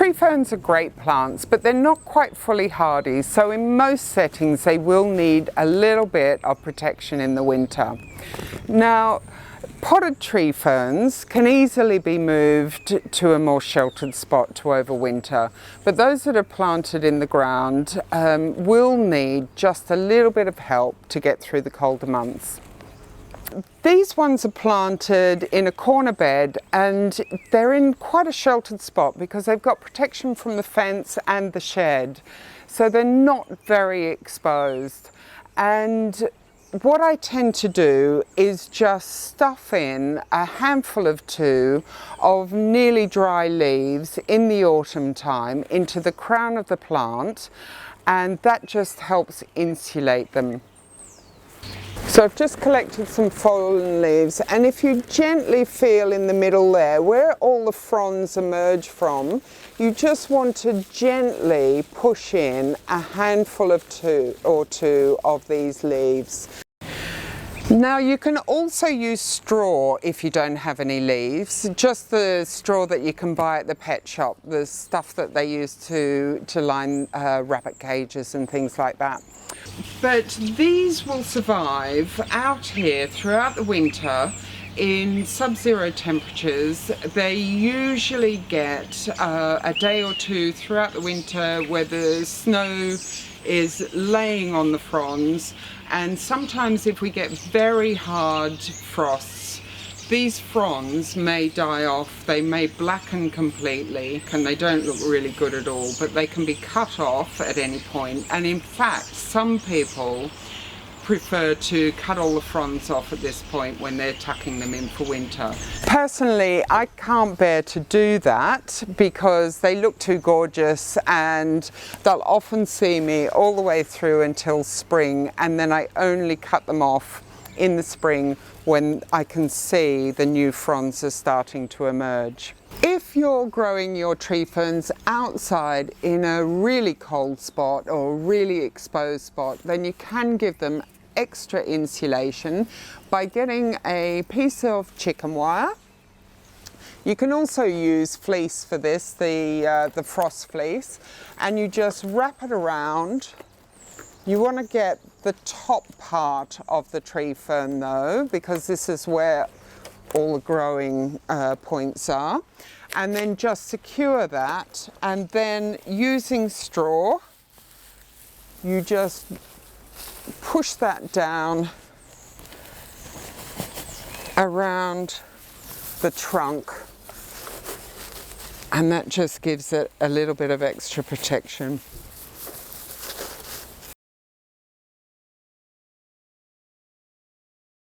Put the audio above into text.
Tree ferns are great plants, but they're not quite fully hardy, so in most settings they will need a little bit of protection in the winter. Now, potted tree ferns can easily be moved to a more sheltered spot to overwinter, but those that are planted in the ground will need just a little bit of help to get through the colder months. These ones are planted in a corner bed and they're in quite a sheltered spot because they've got protection from the fence and the shed, so they're not very exposed. And what I tend to do is just stuff in a handful of two of nearly dry leaves in the autumn time into the crown of the plant, and that just helps insulate them. So I've just collected some fallen leaves, and if you gently feel in the middle there where all the fronds emerge from, you just want to gently push in a handful of two of these leaves. Now you can also use straw if you don't have any leaves, just the straw that you can buy at the pet shop, the stuff that they use to line rabbit cages and things like that. But these will survive out here throughout the winter in sub-zero temperatures. They usually get a day or two throughout the winter where the snow is laying on the fronds, and sometimes if we get very hard frosts, these fronds may die off, they may blacken completely, and they don't look really good at all, but they can be cut off at any point. And in fact, some people prefer to cut all the fronds off at this point when they're tucking them in for winter. Personally, I can't bear to do that because they look too gorgeous, and they'll often see me all the way through until spring, and then I only cut them off in the spring when I can see the new fronds are starting to emerge. If you're growing your tree ferns outside in a really cold spot or really exposed spot, then you can give them extra insulation by getting a piece of chicken wire. You can also use fleece for this, the frost fleece, and you just wrap it around. You want to get the top part of the tree fern though, because this is where all the growing points are, and then just secure that, and then using straw you just push that down around the trunk, and that just gives it a little bit of extra protection.